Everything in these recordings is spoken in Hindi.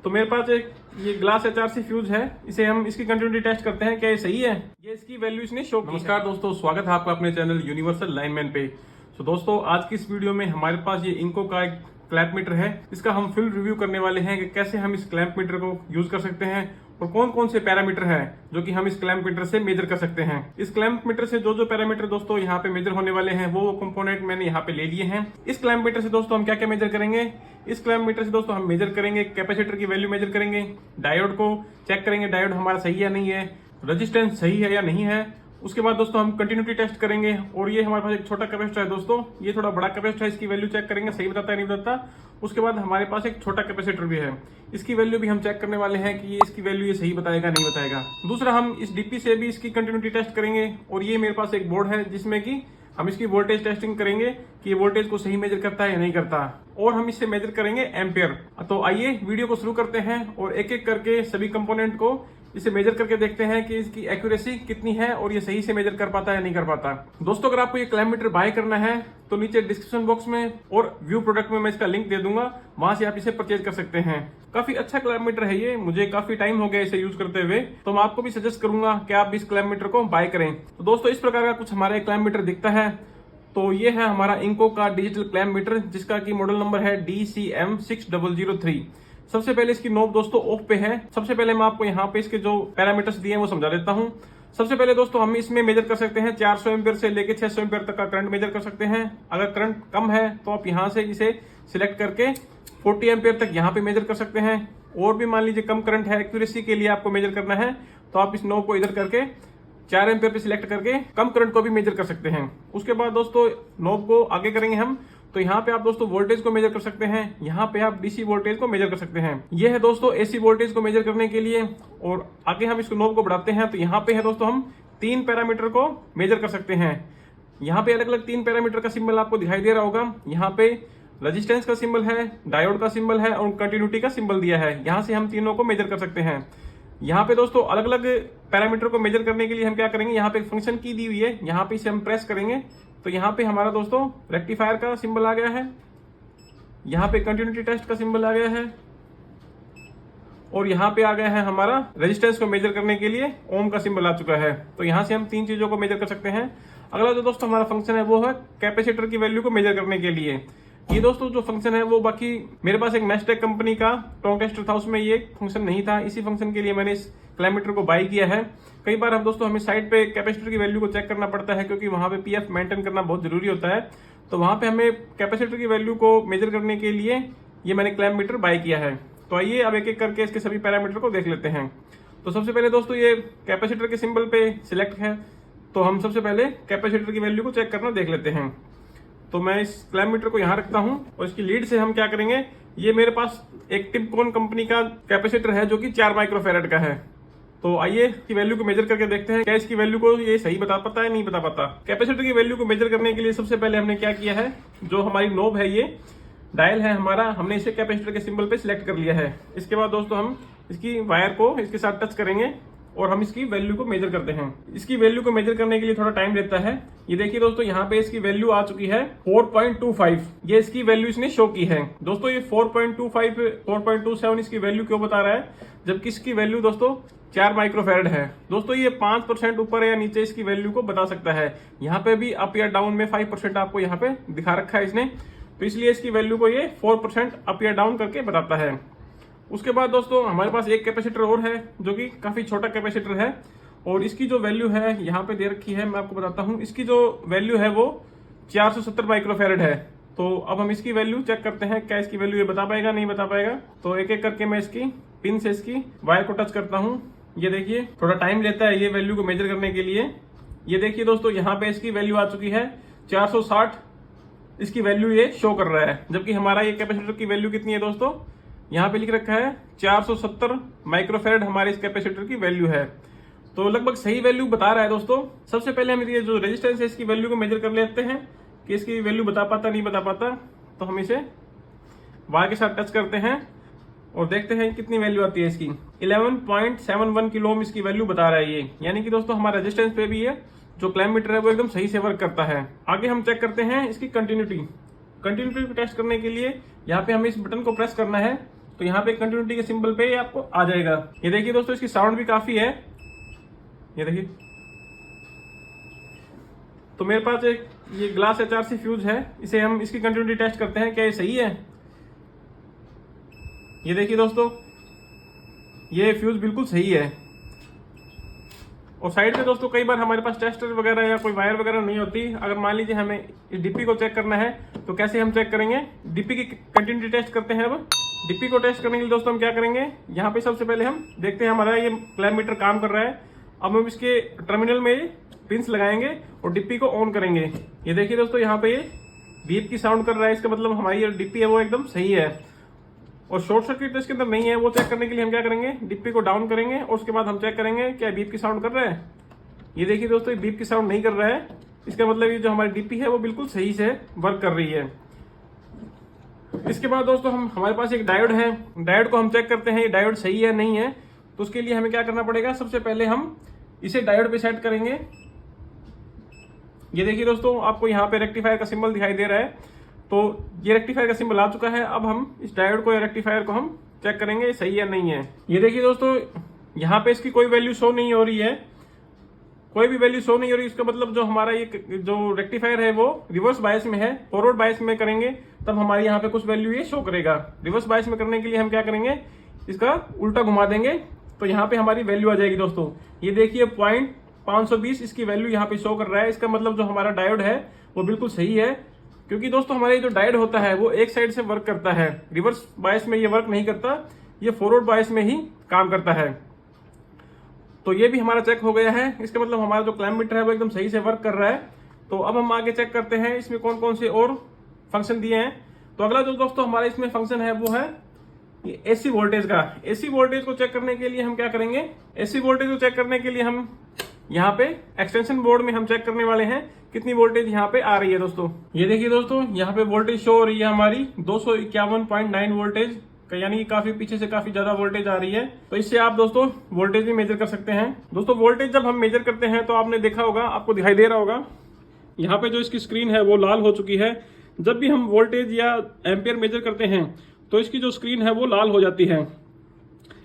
तो मेरे पास एक ये ग्लास HRC फ्यूज है, इसे हम इसकी कंटिन्यूटी टेस्ट करते हैं, क्या ये सही है। ये इसकी वैल्यू इसने शो की। नमस्कार दोस्तों, स्वागत है आपका अपने चैनल यूनिवर्सल लाइनमैन पे। तो दोस्तों आज की इस वीडियो में हमारे पास ये इंको का एक क्लैंप मीटर है, इसका हम फुल रिव्यू करने वाले हैं कि कैसे हम इस क्लैंप मीटर को यूज कर सकते हैं और कौन कौन से पैरामीटर हैं जो कि हम इस क्लैंप मीटर से मेजर कर सकते हैं। इस क्लैंप मीटर से जो जो पैरामीटर दोस्तों यहाँ पे मेजर होने वाले हैं वो कंपोनेंट मैंने यहाँ पे ले लिए हैं। इस क्लैंप मीटर से दोस्तों हम क्या क्या मेजर करेंगे, इस क्लैंप मीटर से दोस्तों हम मेजर करेंगे कैपेसिटर की वैल्यू मेजर करेंगे, डायोड को चेक करेंगे डायोड हमारा सही है नहीं है, रेजिस्टेंस सही है या नहीं है। उसके बाद दोस्तों हम कंटिन्यूटी टेस्ट करेंगे और ये हमारे पास एक छोटा कैपेसिटर है दोस्तों, ये थोड़ा बड़ा कैपेसिटर है, इसकी वैल्यू चेक करेंगे सही बताता है नहीं बताता। उसके बाद हमारे पास एक छोटा कैपेसिटर भी है, इसकी वैल्यू भी हम चेक करने वाले हैं कि ये इसकी वैल्यू ये सही बताएगा नहीं बताएगा। दूसरा हम इस डीपी से भी इसकी कंटिन्यूटी टेस्ट करेंगे और ये मेरे पास एक बोर्ड है जिसमें कि हम इसकी वोल्टेज टेस्टिंग करेंगे कि ये वोल्टेज को सही मेजर करता है या नहीं करता, और हम इससे मेजर करेंगे एम्पियर। तो आइए वीडियो को शुरू करते हैं और एक एक करके सभी कंपोनेंट को इसे मेजर करके देखते हैं कि इसकी एक्यूरेसी कितनी है और ये सही से मेजर कर पाता है या नहीं कर पाता। दोस्तों अगर आपको ये क्लैंप मीटर बाय करना है तो नीचे डिस्क्रिप्शन बॉक्स में और व्यू प्रोडक्ट में मैं इसका लिंक दे दूंगा, वहां से आप इसे परचेज कर सकते हैं। काफी अच्छा क्लैंप मीटर है ये, मुझे काफी टाइम हो गया इसे यूज करते हुए, तो मैं आपको भी सजेस्ट करूंगा कि आप भी इस क्लैंप मीटर को बाय करें। तो दोस्तों इस प्रकार का कुछ हमारा क्लैंप मीटर दिखता है। तो ये है हमारा इंको का डिजिटल क्लैंप मीटर जिसका की मॉडल नंबर है DCM6003। सबसे पहले इसकी नोब दोस्तों ऑफ पे है। सबसे पहले मैं आपको यहाँ पे इसके जो पैरामीटर्स दिए हैं वो समझा देता हूँ। सबसे पहले दोस्तों हम इसमें मेजर कर सकते हैं 400 एम्पियर से लेके 600 एम्पियर तक का करंट मेजर कर सकते हैं। अगर करंट कम है तो आप यहाँ से इसे सिलेक्ट करके 40 एम्पियर तक यहाँ पे मेजर कर सकते हैं। और भी मान लीजिए कम करंट है, एक्यूरेसी के लिए आपको मेजर करना है तो आप इस नोब को इधर करके 4 एम्पियर पे सिलेक्ट करके कम करंट को भी मेजर कर सकते हैं। उसके बाद दोस्तों नोब को आगे करेंगे हम, तो यहाँ पे आप दोस्तों वोल्टेज को मेजर कर सकते हैं, यहाँ पे आप डीसी वोल्टेज को मेजर कर सकते हैं। ये है दोस्तों एसी वोल्टेज को मेजर करने के लिए। और आगे हम इसको नोब को बढ़ाते हैं तो यहाँ पे है दोस्तों हम 3 पैरामीटर को मेजर कर सकते हैं। यहाँ पे अलग अलग 3 पैरामीटर का सिंबल आपको दिखाई दे रहा होगा। यहाँ पे रेजिस्टेंस का सिंबल है, डायोड का सिंबल है और कंटिन्यूटी का सिंबल दिया है। यहाँ से हम तीनों को मेजर कर सकते हैं। यहाँ पे दोस्तों अलग अलग पैरामीटर को मेजर करने के लिए हम क्या करेंगे, यहाँ पे फंक्शन की दी हुई है, यहाँ पे इसे हम प्रेस करेंगे तो यहाँ पे हमारा दोस्तों रेक्टिफायर का सिंबल आ गया है, यहाँ पे कंटिन्यूटी टेस्ट का सिंबल आ गया है और यहाँ पे आ गया है हमारा रेजिस्टेंस को मेजर करने के लिए ओम का सिंबल आ चुका है। तो यहाँ से हम 3 चीजों को मेजर कर सकते हैं। अगला जो दोस्तों हमारा फंक्शन है वो है कैपेसिटर की वैल्यू को मेजर करने के लिए। ये दोस्तों जो फंक्शन है वो बाकी मेरे पास एक मैस्टेक कंपनी का टोंग टेस्टर था, उसमें ये फंक्शन नहीं था। इसी फंक्शन के लिए मैंने इस क्लैंप मीटर को बाय किया है। कई बार हम दोस्तों हमें साइड पे कैपेसिटर की वैल्यू को चेक करना पड़ता है क्योंकि वहां पे पीएफ मेंटेन करना बहुत जरूरी होता है। तो वहां पे हमें कैपेसिटर की वैल्यू को मेजर करने के लिए ये मैंने क्लैंप मीटर बाय किया है। तो आइए अब एक एक करके इसके सभी पैरामीटर को देख लेते हैं। तो सबसे पहले दोस्तों ये कैपेसिटर के सिंबल पे सिलेक्ट है, तो हम सबसे पहले कैपेसिटर की वैल्यू को चेक करना देख लेते हैं। तो मैं इस क्लैंप मीटर को यहाँ रखता हूँ और इसकी लीड से हम क्या करेंगे, ये मेरे पास एक टिपकॉन कंपनी का कैपेसिटर है जो कि 4 माइक्रोफैरड का है। तो आइए इसकी वैल्यू को मेजर करके देखते हैं क्या इसकी वैल्यू को ये सही बता पाता है नहीं बता पाता। कैपेसिटर की वैल्यू को मेजर करने के लिए सबसे पहले हमने क्या किया है, जो हमारी नोब है ये डायल है हमारा, हमने इसे कैपेसिटर के सिंबल पे सिलेक्ट कर लिया है। इसके बाद दोस्तों हम इसकी वायर को इसके साथ टच करेंगे और हम इसकी वैल्यू को मेजर करते हैं। इसकी वैल्यू को मेजर करने के लिए थोड़ा टाइम लेता है। ये देखिए दोस्तों यहाँ पे इसकी वैल्यू आ चुकी है 4.25, ये इसकी वैल्यू इसने शो की है। दोस्तों ये 4.25 4.27 इसकी वैल्यू क्यों बता रहा है, जबकि इसकी वैल्यू दोस्तों 4 माइक्रोफैरड है। दोस्तों ये 5% ऊपर या नीचे इसकी वैल्यू को बता सकता है। यहाँ पे भी अप या डाउन में 5% आपको यहाँ पे दिखा रखा है इसने, तो इसलिए इसकी वैल्यू को ये 4% अप या डाउन करके बताता है। उसके बाद दोस्तों हमारे पास एक कैपेसिटर और है जो कि काफी छोटा कैपेसिटर है और इसकी जो वैल्यू है यहाँ पे दे रखी है, मैं आपको बताता हूँ। इसकी जो वैल्यू है वो 470 माइक्रोफैरड है। तो अब हम इसकी वैल्यू चेक करते हैं, क्या इसकी वैल्यू ये बता पाएगा नहीं बता पाएगा। तो एक एक करके मैं इसकी पिन से इसकी वायर को टच करता हूँ। ये देखिए थोड़ा टाइम लेता है ये वैल्यू को मेजर करने के लिए। ये देखिए दोस्तों यहाँ पे इसकी वैल्यू आ चुकी है 460, इसकी वैल्यू ये शो कर रहा है, जबकि हमारा ये कैपेसिटर की वैल्यू कितनी है दोस्तों, यहाँ पे लिख रखा है 470 माइक्रोफैरड हमारे इस कैपेसिटर की वैल्यू है। तो लगभग सही वैल्यू बता रहा है दोस्तों। सबसे पहले हम ये जो रेजिस्टेंस है इसकी वैल्यू को मेजर कर लेते हैं कि इसकी वैल्यू बता पाता नहीं बता पाता। तो हम इसे वायर के साथ टच करते हैं और देखते हैं कितनी वैल्यू आती है इसकी। 11.71 किलो ओम इसकी वैल्यू बता रहा है ये, यानी कि दोस्तों हमारा रेजिस्टेंस पे भी है जो क्लैंप मीटर है वो एकदम सही से वर्क करता है। आगे हम चेक करते हैं इसकी कंटिन्यूटी को टेस्ट करने के लिए यहाँ पे हमें इस बटन को प्रेस करना है तो यहाँ पे कंटिन्यूटी के सिंबल पे आपको आ जाएगा। ये देखिए दोस्तों, इसकी साउंड भी काफी है, ये देखिए। तो मेरे पास एक ये ग्लास HRC फ्यूज है, इसे हम इसकी कंटिन्यूटी टेस्ट करते हैं क्या ये सही है। ये देखिए दोस्तों, ये फ्यूज बिल्कुल सही है। और साइड में दोस्तों कई बार हमारे पास टेस्टर वगैरह या कोई वायर वगैरह नहीं होती। अगर मान लीजिए हमें इस डिप्पी को चेक करना है तो कैसे हम चेक करेंगे, डिप्पी की कंटिन्यूटी टेस्ट करते हैं। अब डिप्पी को टेस्ट करने के लिए दोस्तों हम क्या करेंगे, यहाँ पे सबसे पहले हम देखते हैं हमारा ये क्लैम्प मीटर काम कर रहा है। अब हम इसके टर्मिनल में पिंस लगाएंगे और डिप्पी को ऑन करेंगे। ये देखिए दोस्तों, यहाँ पे ये बीप की साउंड कर रहा है, इसका मतलब हमारी ये डिप्पी है वो एकदम सही है। और शॉर्ट सर्किट तो इसके अंदर नहीं है। वो चेक करने के लिए हम क्या करेंगे, डिप्पी को डाउन करेंगे और उसके बाद हम चेक करेंगे क्या बीप की साउंड कर रहा है। ये देखिए दोस्तों, ये बीप की साउंड नहीं कर रहा है, इसका मतलब ये जो हमारी डिप्पी है वो बिल्कुल सही से वर्क कर रही है। इसके बाद दोस्तों हमारे पास एक डायोड है, डायोड को हम चेक करते हैं ये डायोड सही है नहीं है। तो उसके लिए हमें क्या करना पड़ेगा, सबसे पहले हम इसे डायोड पे सेट करेंगे। ये देखिए दोस्तों, आपको यहाँ पे रेक्टिफायर का सिंबल दिखाई दे रहा है, तो ये रेक्टिफायर का सिंबल आ चुका है। अब हम इस डायोड को या रेक्टिफायर को हम चेक करेंगे सही है नहीं है। ये देखिए दोस्तों, यहाँ पे इसकी कोई वैल्यू शो नहीं हो रही है, कोई भी वैल्यू शो नहीं हो रही। इसका मतलब जो हमारा ये जो रेक्टिफायर है वो रिवर्स बायस में है। फॉरवर्ड बायस में करेंगे तब हमारे यहाँ पे कुछ वैल्यू ये शो करेगा। रिवर्स बायस में करने के लिए हम क्या करेंगे, इसका उल्टा घुमा देंगे तो यहाँ पे हमारी वैल्यू आ जाएगी। दोस्तों ये देखिए 0.520 इसकी वैल्यू यहाँ पे शो कर रहा है। इसका मतलब जो हमारा डायोड है वो बिल्कुल सही है, क्योंकि दोस्तों हमारे जो डायोड होता है वो एक साइड से वर्क करता है, रिवर्स बायस में ये वर्क नहीं करता, ये फॉरवर्ड बायस में ही काम करता है। तो ये भी हमारा चेक हो गया है। इसका मतलब हमारा जो क्लैम्प मीटर है वो एकदम सही से वर्क कर रहा है। तो अब हम आगे चेक करते हैं इसमें कौन कौन से और फंक्शन दिए हैं। तो अगला जो दोस्तों हमारा इसमें फंक्शन है वो है ये एसी वोल्टेज का। एसी वोल्टेज को चेक करने के लिए हम क्या करेंगे, एसी वोल्टेज को चेक करने के लिए हम यहाँ पे एक्सटेंशन बोर्ड में हम चेक करने वाले हैं कितनी वोल्टेज यहाँ पे आ रही है। दोस्तों ये देखिए दोस्तों, यहाँ पे वोल्टेज शो हो रही है हमारी 251.9 वोल्टेज, यानी कि काफी पीछे से काफी ज्यादा वोल्टेज आ रही है। तो इससे आप दोस्तों वोल्टेज भी मेजर कर सकते हैं। दोस्तों वोल्टेज जब हम मेजर करते हैं तो आपने देखा होगा, आपको दिखाई दे रहा होगा, यहाँ पे जो इसकी स्क्रीन है वो लाल हो चुकी है। जब भी हम वोल्टेज या एम्पियर मेजर करते हैं तो इसकी जो स्क्रीन है वो लाल हो जाती है,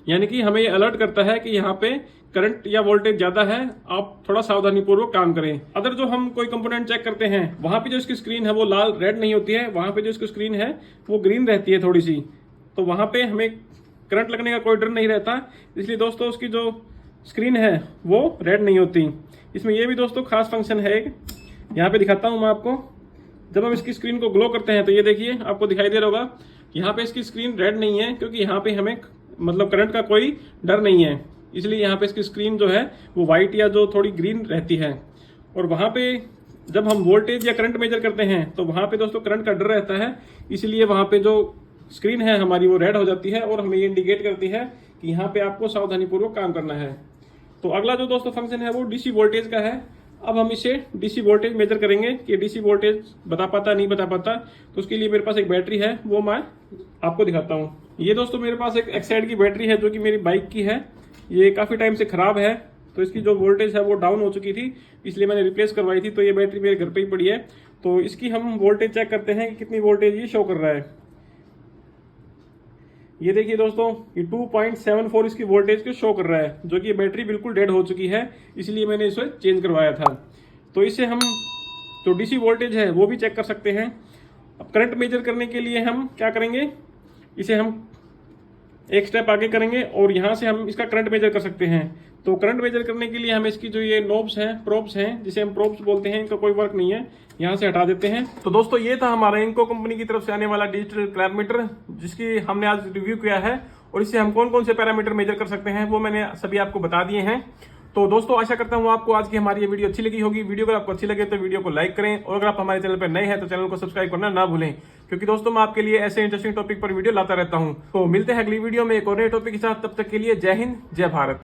यानी कि हमें ये अलर्ट करता है कि यहाँ पे करंट या वोल्टेज ज्यादा है, आप थोड़ा सावधानी पूर्वक काम करें। अगर जो हम कोई कंपोनेंट चेक करते हैं वहां पे जो इसकी स्क्रीन है वो लाल रेड नहीं होती है, वहां पे जो इसकी स्क्रीन है वो ग्रीन रहती है थोड़ी सी, तो वहां पे हमें करंट लगने का कोई डर नहीं रहता। इसलिए दोस्तों उसकी जो स्क्रीन है वो रेड नहीं होती। इसमें ये भी दोस्तों खास फंक्शन है एक, यहाँ पे दिखाता हूँ मैं आपको। जब हम इसकी स्क्रीन को ग्लो करते हैं तो ये देखिए आपको दिखाई दे रहा होगा, यहाँ पे इसकी स्क्रीन रेड नहीं है, क्योंकि यहाँ पे हमें मतलब करंट का कोई डर नहीं है, इसलिए यहाँ पे इसकी स्क्रीन जो है वो व्हाइट या जो थोड़ी ग्रीन रहती है। और वहाँ पे जब हम वोल्टेज या करंट मेजर करते हैं तो वहाँ पे दोस्तों करंट का डर रहता है, इसलिए वहाँ पे जो स्क्रीन है हमारी वो रेड हो जाती है और हमें ये इंडिकेट करती है कि यहाँ पे आपको सावधानी पूर्वक काम करना है। तो अगला जो दोस्तों फंक्शन है वो डीसी वोल्टेज का है। अब हम इसे डीसी वोल्टेज मेजर करेंगे कि डीसी वोल्टेज बता पाता नहीं बता पाता, तो उसके लिए मेरे पास एक बैटरी है, वो मैं आपको दिखाता हूँ। ये दोस्तों मेरे पास एक एक्साइड की बैटरी है जो कि मेरी बाइक की है, ये काफ़ी टाइम से ख़राब है, तो इसकी जो वोल्टेज है वो डाउन हो चुकी थी, इसलिए मैंने रिप्लेस करवाई थी। तो ये बैटरी मेरे घर पे ही पड़ी है। तो इसकी हम वोल्टेज चेक करते हैं कि कितनी वोल्टेज ये शो कर रहा है। ये देखिए दोस्तों, ये 2.74 इसकी वोल्टेज को शो कर रहा है, जो कि ये बैटरी बिल्कुल डेड हो चुकी है, इसलिए मैंने इसे चेंज करवाया था। तो इससे हम जो डीसी वोल्टेज है वो भी चेक कर सकते हैं। अब करंट मेजर करने के लिए हम क्या करेंगे, इसे हम एक स्टेप आगे करेंगे और यहाँ से हम इसका करंट मेजर कर सकते हैं। तो करंट मेजर करने के लिए हम इसकी जो ये नोब्स हैं, प्रोब्स हैं, जिसे हम प्रोब्स बोलते हैं, इनका कोई वर्क नहीं है, यहाँ से हटा देते हैं। तो दोस्तों ये था हमारा इनको कंपनी की तरफ से आने वाला डिजिटल क्लैम्प मीटर, जिसकी हमने आज रिव्यू किया है, और इससे हम कौन कौन से पैरामीटर मेजर कर सकते हैं वो मैंने सभी आपको बता दिए हैं। तो दोस्तों आशा करता हूँ आपको आज की हमारी ये वीडियो अच्छी लगी होगी। वीडियो अगर आपको अच्छी लगे तो वीडियो को लाइक करें, और अगर आप हमारे चैनल पर नए हैं तो चैनल को सब्सक्राइब करना ना भूलें, क्योंकि दोस्तों मैं आपके लिए ऐसे इंटरेस्टिंग टॉपिक पर वीडियो लाता रहता हूँ। तो मिलते हैं अगली वीडियो में एक और नए टॉपिक के साथ, तब तक के लिए जय हिंद, जय भारत।